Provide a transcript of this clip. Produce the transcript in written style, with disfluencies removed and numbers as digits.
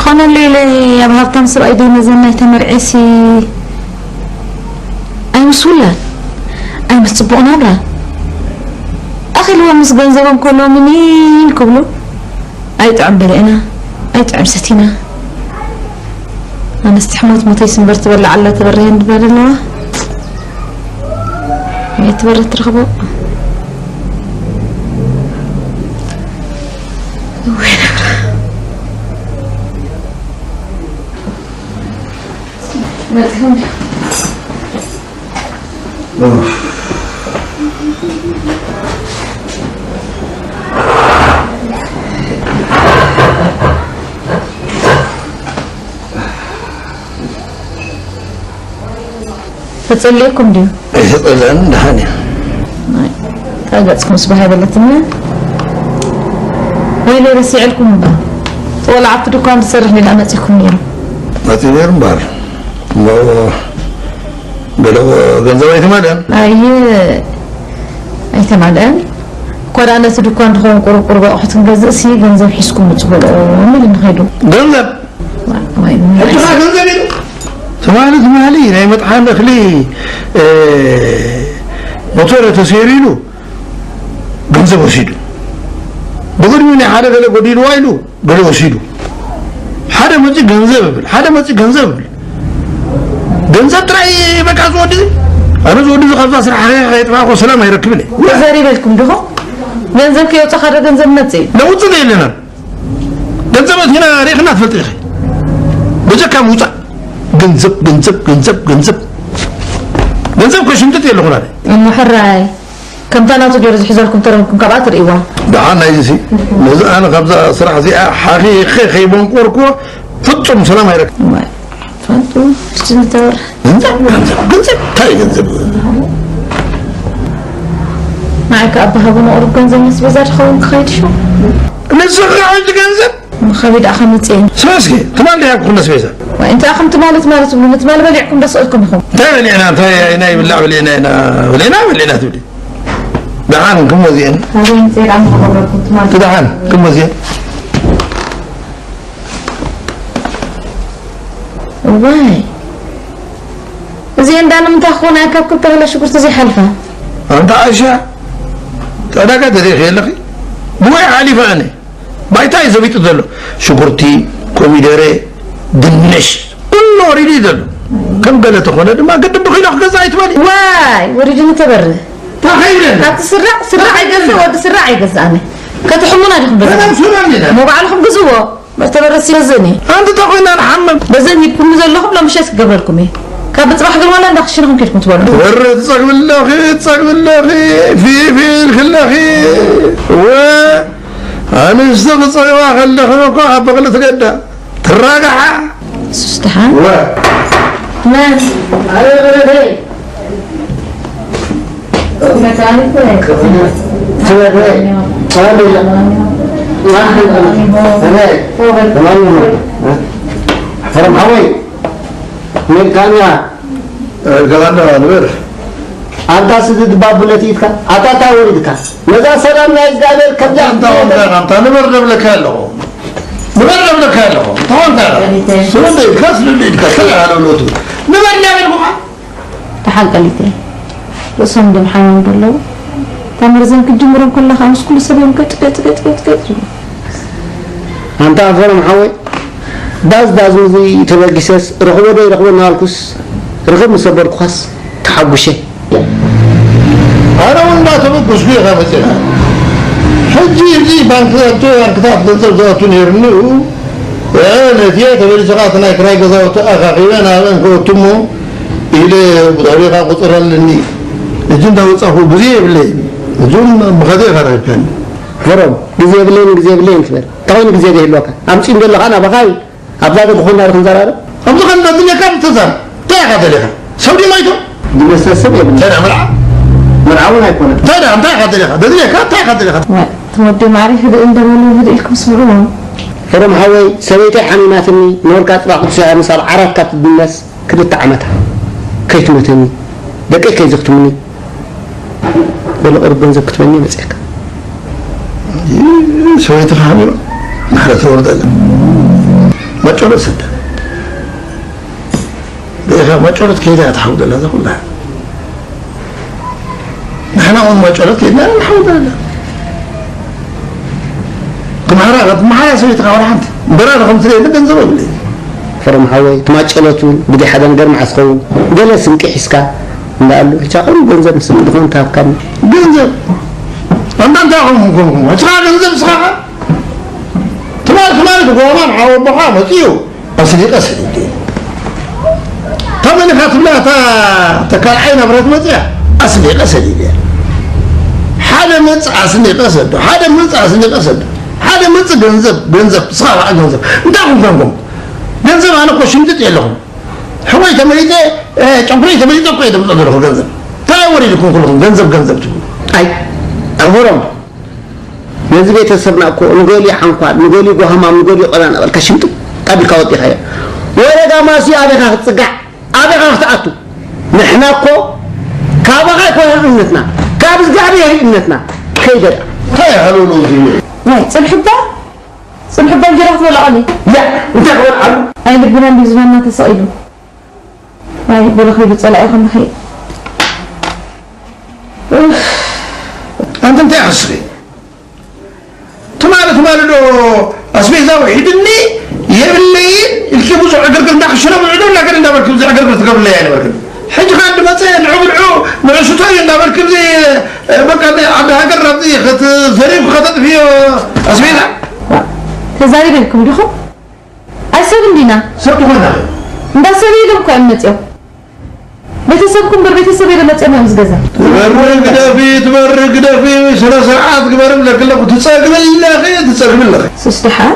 خلنا الليلة يا بهافتم سر أيدي نزلنا تمرعسي أي مسؤولة أي مستبقون هذا أخي لو مسجون زبون كله منين كله أي تعب بلقنا أي تعب ستينا أنا استحملت موتي سنبرت ولا على تبرهن بلنا هي تبرت رغبة ما تفهم تصليكم دي يصلين دهاني تاجتكم صباح هذا اللتنا ويلي رسيعلكم بقى ولا عطلوا كان تصرحني لأنا تيكم نيرو ما تنير مبار بلو جنزة ايتمادان ايتمادان قرأنا تدوكان دخون قرب أحطن جزء سي جنزة حسكم متقول من نخيدو جنزة حتى جنزة بيدو سمالي ناي مطعم دخلي موتور تسيريلو جنزة وسيدو بقول مني حدا قال قدير وايلو قال وسيدو حدا ما تي جنزة ببل حدا ما تي جنزة ببل جنزة تراي بقى زودي أنا زودي خلاص أسرع حاجة يتفاقوا سلام يركبني وزاري بالكم دخو جنزة كيو تخرج جنزة نتي لو تزيد لنا جنزة هنا ريحنا في التاريخ بجا كم وطا جنزب كوشين تتي اللي هنا المحراي كم تانا تجرز حزاركم ترى كبات ريوا دعانا يجي أنا قبضة صراحة زي حقيقي خيبون كوركو فتم سلام يرك فانتو تشتنتور جنزب تاي جنزب معك أبها بنقرب جنزب نسبة زاد خوان خيط شو نسخ عند جنزب خبيد أخمتين سماسكي كمان لي أكون نسبة وأنت أخمت مالت مال بلعكم بس أقولكم هم تاني أنا تاني بالله ولينا تولي دعان كم وزين هذين زين عم خبركم تمام دعان كم وزين واي زين دانا متاخونا كاب كنت ولا شو كنت زي حلفة أنت عايشة أنا قاعد أدري خير لك مو حالفة أنا بايتاي زبيت دلو شكرتي كوميدري دنش كله ريدي دلو كم قال تخونا ما قد بخيل أخذ زايت مالي واي وريدي متبرد تخيل كات سرع يجزء ود سرع يجزء أنا كتحمونا لكم بس أنا مسؤول مو بعلكم جزوة بس تبرد سيزني أنت تخونا نحمم بزين يكون مزلهم لا مش هسقبلكم إيه كابت راح قال ولا نخشنهم كيف متولون ورد صاحب الله في الخلاخي و أنا اشتغل صغيرة خلي كوها بغلة تقدر تراجع استحان ما فرم حوي من كانيا كلامنا نبر أنت سيد بابولتيك أنت تاولدك ماذا سلام يا إسرائيل كبجة أنت نبر لك له طبعا سلام ده كاس اللي كسر على الوتو نبر لك تحقق لي رسم دم حيوان بالله تمرزين كجمرهم كل خمس كل سبيل كت أنت فرم حوي داز مزي تبغيسس رخوة نالكوس رخوة مسبر قاس تحبشه أنا ولا تبغى فيها مثلا حجي بانك كتاب دنسل تنيرنو أنا فيها تبغى سقاطنا كراي قزاوت أخاقينا أنا كتمو إلى بطريقة قطرة لني الجند وصفه بزيه بلي الجند مخدي غير كان فرم بزيه بلين كبر طوين بزيه ده الوقت أمشي نقول أنا بخاي أبغى تدخل نار خنزار أبغى أن الدنيا كم تزار تاخذ لها سوري ما يتو دي مسألة ترى مرعون هيكون ترى عم تاخذ لها الدنيا كم تاخذ لها تودي معرفة إن دموني هذا إلكم سمعون فرم حوي سويت حنيناتني نور كات راح تشعر مثال عرف كات بالناس كده تعمتها كيف تمتني دقيقة كي زقتمني ولا أربع زقتمني مسك سويت فهمي ما حدا تورد مجرد سدة ده مجرد كذا تحول هذا كله نحن أول مجرد كذا نحول هذا كم هذا سويت قاول حد برا رقم 3 بدنا نزور بلي فرم حوي تماچلتون بدي حدا نقر معسكو جلس انك حسكا قال له يتاقم بنزل مسك دخون تاكم بنزل انت تاعهم اشغال بنزل صراحه تمام قومان حاول بقامه تيو اصلي طبعا خاطر لا تكال عين برات متى اصلي قصدي حدا منص اصلي قصد حدا منص اصلي قصد حدا منص ገንዘብ صراحه ገንዘብ እንዳሁን ገንዘብ አነ እኮ ሽምጥጥ የለሁም حوي تمريته ጨምሪ ተመሪተ እኮ የደምጠገረው ገንዘብ ታወሪ ልኩን ሁሉም ገንዘብ ትሉ አይ አሞራም የዚህ ቤተሰብና እኮ ንጎሊ አንኳን ንጎሊ ጎሃማም ንጎሊ ቆላና በልካ ሽምጥ ቀብልካ ወጥ ይኸያ ወረጋ ማሲ አበካ ጽጋ አበካ ፍታአቱ ንሕና እኮ ካበካ ኮንነትና ካብዝ ጋር ይህነትና ከይደር ታያሉ ነው واي صلحبا جرحت ولا علي لا انت قول عم اي لبنا بزماننا تسائلوا واي بلخي بتصلع يا خم خير انت عصري تمالك مالو اسمي ذا وحيدني يبلي الكبوز عقرقر داخل شنو وعدو لا قال ندبر كبز عقرقر تقبل لي يعني بركب حج قاعد مثلا العو مع شتاي ندبر كبز بقى عندها قرب دي خت فريق خطط فيه اسمي ذا تزاري بينكم دخو أسأل دينا سبتو هنا بس سبيلهم كأمتيو بيتسبكم بالبيتسب إذا ما تأمل مزجزة تبرق دافي 3 ساعات قبل لك تصاقب الله خير تصاقب الله سستحى